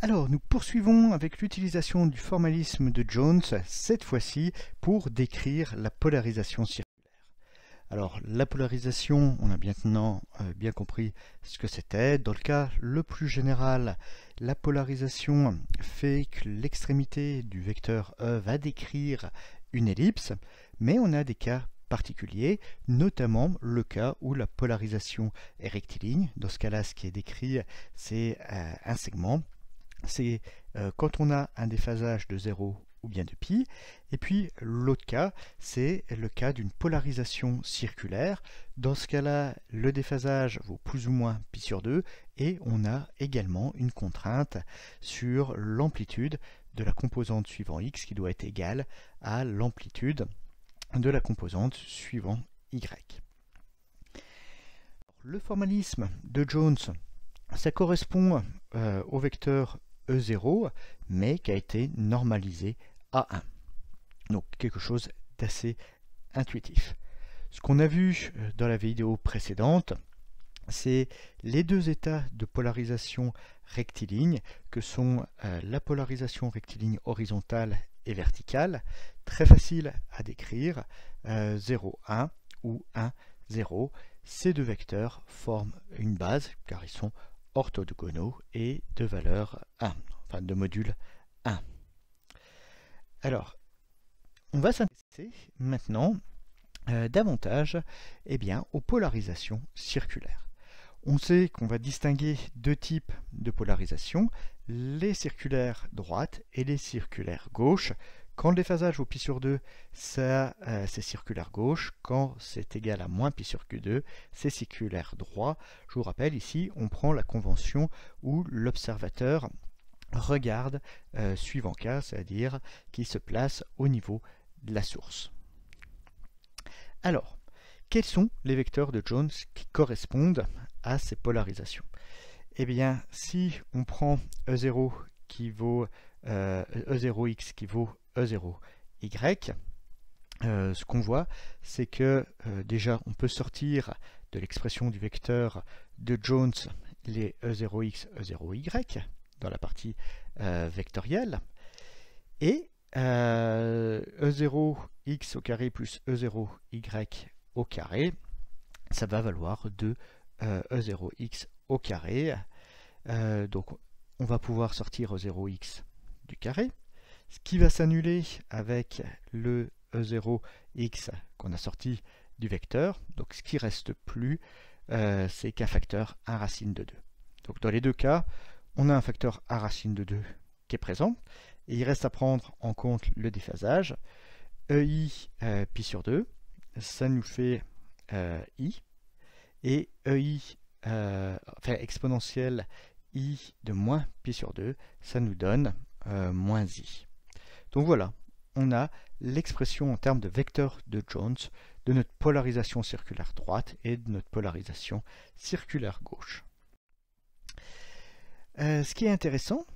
Alors, nous poursuivons avec l'utilisation du formalisme de Jones, cette fois-ci pour décrire la polarisation circulaire. Alors, la polarisation, on a maintenant bien compris ce que c'était. Dans le cas le plus général, la polarisation fait que l'extrémité du vecteur E va décrire une ellipse, mais on a des cas particuliers, notamment le cas où la polarisation est rectiligne. Dans ce cas-là, ce qui est décrit, c'est un segment. C'est quand on a un déphasage de 0 ou bien de pi. Et puis l'autre cas, c'est le cas d'une polarisation circulaire. Dans ce cas-là, le déphasage vaut plus ou moins pi sur 2 et on a également une contrainte sur l'amplitude de la composante suivant x qui doit être égale à l'amplitude de la composante suivant y. Le formalisme de Jones, ça correspond au vecteur E0, mais qui a été normalisé à 1. Donc quelque chose d'assez intuitif. Ce qu'on a vu dans la vidéo précédente, c'est les deux états de polarisation rectiligne, que sont la polarisation rectiligne horizontale et verticale, très facile à décrire, 0, 1 ou 1, 0. Ces deux vecteurs forment une base, car ils sont orthogonaux et de valeur 1, enfin de module 1. Alors, on va s'intéresser maintenant davantage aux polarisations circulaires. On sait qu'on va distinguer deux types de polarisation, les circulaires droites et les circulaires gauche. Quand le déphasage vaut pi sur 2, c'est circulaire gauche. Quand c'est égal à moins pi sur q2, c'est circulaire droit. Je vous rappelle, ici, on prend la convention où l'observateur regarde suivant k, c'est-à-dire qui se place au niveau de la source. Alors, quels sont les vecteurs de Jones qui correspondent à ces polarisations? Eh bien, si on prend E0 qui vaut E0x qui vaut E0y, ce qu'on voit, c'est que déjà on peut sortir de l'expression du vecteur de Jones les E0x, E0y dans la partie vectorielle, et E0x au carré plus E0y au carré, ça va valoir 2 E0x au carré. Donc on va pouvoir sortir E0x du carré, ce qui va s'annuler avec le E0x qu'on a sorti du vecteur. Donc ce qui reste plus, c'est qu'un facteur 1 racine de 2. Donc dans les deux cas, on a un facteur 1 racine de 2 qui est présent, et il reste à prendre en compte le déphasage. EI pi sur 2, ça nous fait I, et EI, enfin exponentielle I de moins pi sur 2, ça nous donne moins I. Donc voilà, on a l'expression en termes de vecteur de Jones de notre polarisation circulaire droite et de notre polarisation circulaire gauche. Ce qui est intéressant,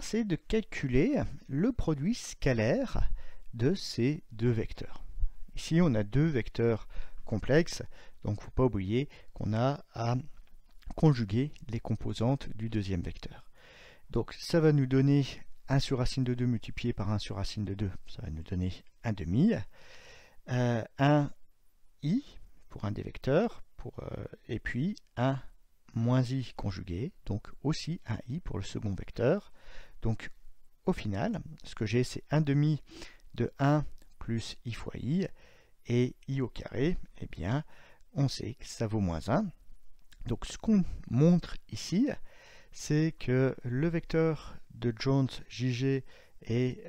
c'est de calculer le produit scalaire de ces deux vecteurs. Ici, on a deux vecteurs complexes, donc il ne faut pas oublier qu'on a à conjuguer les composantes du deuxième vecteur. Donc ça va nous donner 1 sur racine de 2 multiplié par 1 sur racine de 2, ça va nous donner 1 demi, 1 i pour un des vecteurs, et puis 1 moins i conjugué, donc aussi un i pour le second vecteur. Donc au final, ce que j'ai, c'est 1 demi de 1 plus i fois i, et i au carré, on sait que ça vaut moins 1. Donc ce qu'on montre ici, c'est que le vecteur de Jones JG est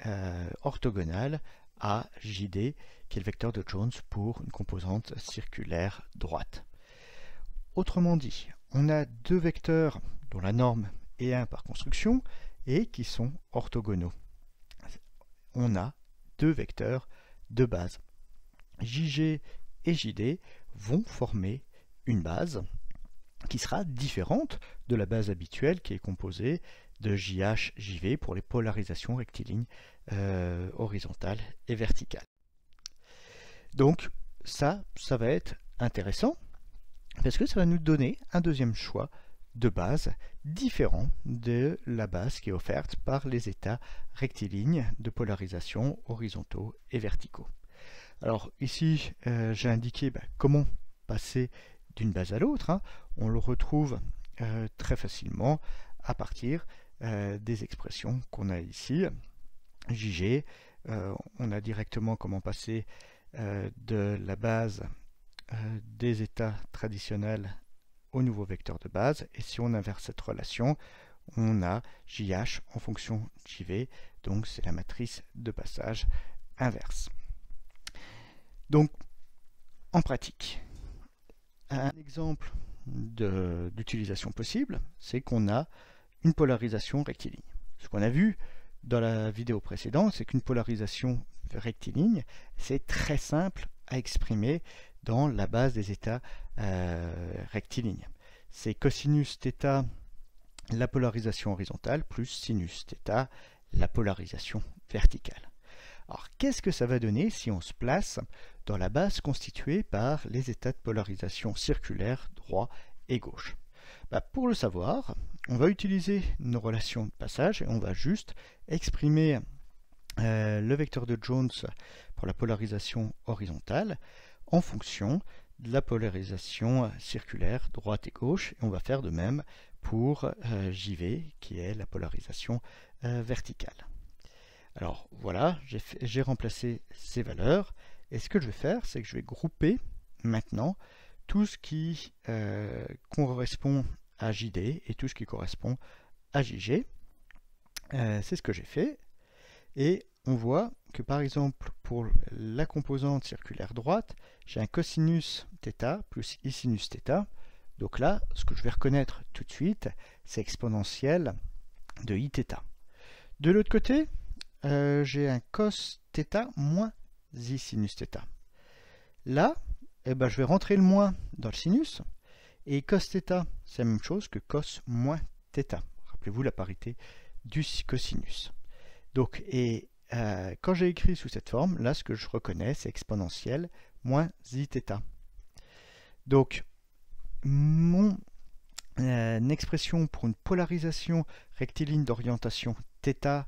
orthogonal à JD, qui est le vecteur de Jones pour une composante circulaire droite. Autrement dit, on a deux vecteurs dont la norme est 1 par construction et qui sont orthogonaux. On a deux vecteurs de base. JG et JD vont former une base qui sera différente de la base habituelle qui est composée de JH, JV pour les polarisations rectilignes horizontales et verticales. Donc ça va être intéressant parce que ça va nous donner un deuxième choix de base différent de la base qui est offerte par les états rectilignes de polarisation horizontaux et verticaux. Alors ici, j'ai indiqué comment passer d'une base à l'autre. Hein. On le retrouve très facilement à partir des expressions qu'on a ici. JG, on a directement comment passer de la base des états traditionnels au nouveau vecteur de base, et si on inverse cette relation, on a JH en fonction JV, donc c'est la matrice de passage inverse. Donc, en pratique, un exemple d'utilisation possible, c'est qu'on a une polarisation rectiligne. Ce qu'on a vu dans la vidéo précédente, c'est qu'une polarisation rectiligne, c'est très simple à exprimer dans la base des états rectilignes. C'est cosinus θ, la polarisation horizontale, plus sinus θ, la polarisation verticale. Alors, qu'est-ce que ça va donner si on se place dans la base constituée par les états de polarisation circulaire droit et gauche? Pour le savoir, on va utiliser nos relations de passage et on va juste exprimer le vecteur de Jones pour la polarisation horizontale en fonction de la polarisation circulaire droite et gauche. Et on va faire de même pour JV, qui est la polarisation verticale. Alors voilà, j'ai remplacé ces valeurs. Et ce que je vais faire, c'est que je vais grouper maintenant tout ce qui correspond à JD et tout ce qui correspond à JG. C'est ce que j'ai fait. Et on voit que par exemple pour la composante circulaire droite, j'ai un cosinus θ plus i sinus θ. Donc là, ce que je vais reconnaître tout de suite, c'est exponentielle de iθ. De l'autre côté, j'ai un cos θ moins i sinus θ. Là, je vais rentrer le moins dans le sinus, et cos θ, c'est la même chose que cos moins θ. Rappelez-vous la parité du cosinus. Donc, quand j'ai écrit sous cette forme, là, ce que je reconnais, c'est exponentielle moins iθ. Donc, mon expression pour une polarisation rectiligne d'orientation θ,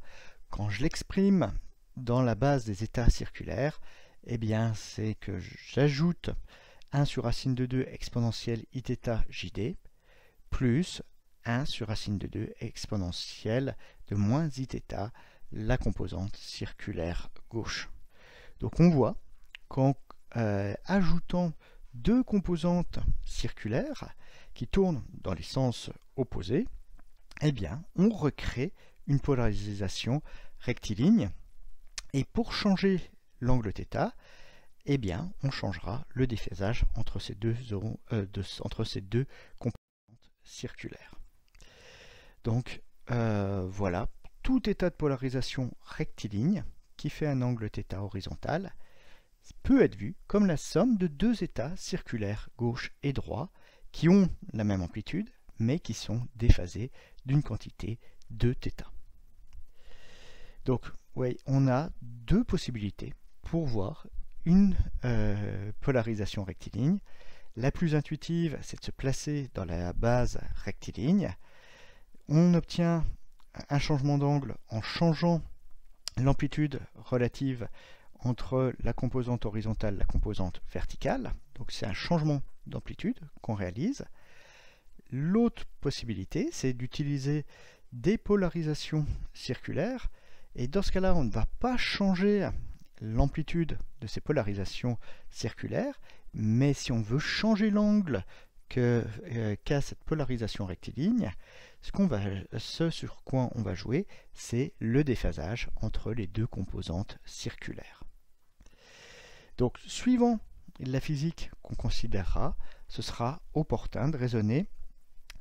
quand je l'exprime dans la base des états circulaires, eh bien, c'est que j'ajoute 1 sur racine de 2 exponentielle iθ jd plus 1 sur racine de 2 exponentielle de moins iθ, la composante circulaire gauche. Donc on voit qu'en ajoutant deux composantes circulaires qui tournent dans les sens opposés, eh bien on recrée une polarisation rectiligne, et pour changer l'angle θ, eh bien on changera le déphasage entre ces deux composantes circulaires. Donc voilà, tout état de polarisation rectiligne qui fait un angle θ horizontal peut être vu comme la somme de deux états circulaires gauche et droit qui ont la même amplitude mais qui sont déphasés d'une quantité de θ. Donc oui, on a deux possibilités pour voir une polarisation rectiligne. La plus intuitive, c'est de se placer dans la base rectiligne. On obtient un changement d'angle en changeant l'amplitude relative entre la composante horizontale et la composante verticale. Donc c'est un changement d'amplitude qu'on réalise. L'autre possibilité, c'est d'utiliser des polarisations circulaires. Et dans ce cas-là, on ne va pas changer l'amplitude de ces polarisations circulaires, mais si on veut changer l'angle qu'a cette polarisation rectiligne, ce sur quoi on va jouer, c'est le déphasage entre les deux composantes circulaires. Donc, suivant la physique qu'on considérera, ce sera opportun de raisonner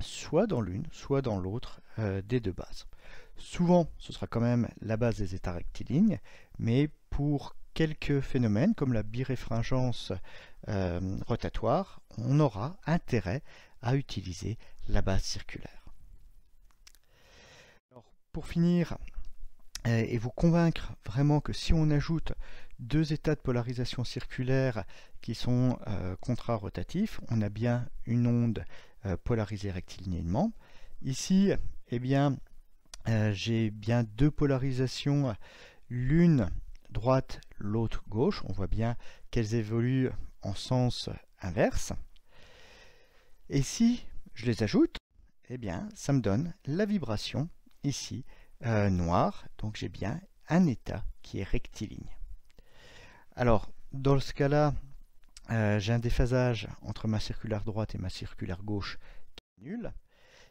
soit dans l'une, soit dans l'autre des deux bases. Souvent, ce sera quand même la base des états rectilignes, mais pour quelques phénomènes comme la biréfringence rotatoire, on aura intérêt à utiliser la base circulaire. Alors, pour finir, et vous convaincre vraiment que si on ajoute deux états de polarisation circulaire qui sont contrarotatifs, on a bien une onde polarisés rectilignément. Ici, eh bien, j'ai bien deux polarisations, l'une droite, l'autre gauche. On voit bien qu'elles évoluent en sens inverse. Et si je les ajoute, eh bien, ça me donne la vibration ici noire. Donc j'ai bien un état qui est rectiligne. Alors, dans ce cas-là, j'ai un déphasage entre ma circulaire droite et ma circulaire gauche qui est nul,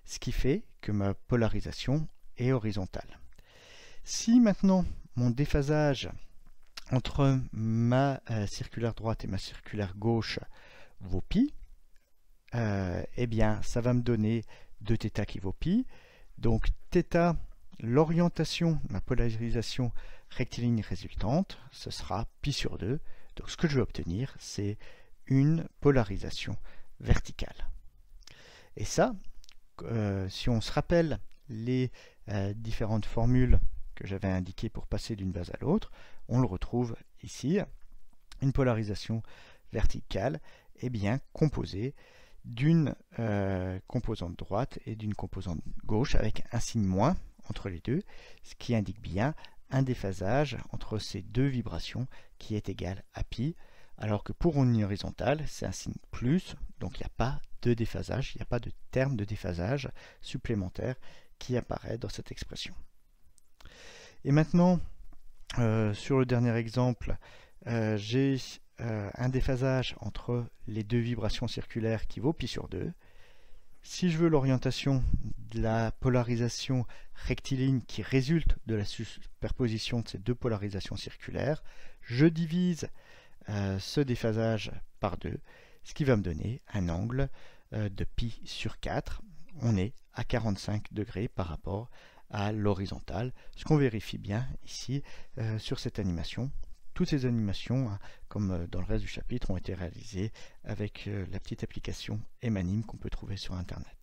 ce qui fait que ma polarisation est horizontale. Si maintenant mon déphasage entre ma circulaire droite et ma circulaire gauche vaut pi, eh bien ça va me donner 2θ qui vaut pi. Donc θ, l'orientation, ma polarisation rectiligne résultante, ce sera pi sur 2. Donc ce que je vais obtenir, c'est une polarisation verticale. Et ça, si on se rappelle les différentes formules que j'avais indiquées pour passer d'une base à l'autre, on le retrouve ici. Une polarisation verticale est bien composée d'une composante droite et d'une composante gauche avec un signe moins entre les deux, ce qui indique bien un déphasage entre ces deux vibrations qui est égal à pi, alors que pour une horizontale, c'est un signe plus, donc il n'y a pas de déphasage, il n'y a pas de terme de déphasage supplémentaire qui apparaît dans cette expression. Et maintenant, sur le dernier exemple, j'ai un déphasage entre les deux vibrations circulaires qui vaut pi sur 2. Si je veux l'orientation de la polarisation rectiligne qui résulte de la superposition de ces deux polarisations circulaires, je divise ce déphasage par 2, ce qui va me donner un angle de pi sur 4. On est à 45 degrés par rapport à l'horizontale, ce qu'on vérifie bien ici sur cette animation. Toutes ces animations, comme dans le reste du chapitre, ont été réalisées avec la petite application Emanim qu'on peut trouver sur Internet.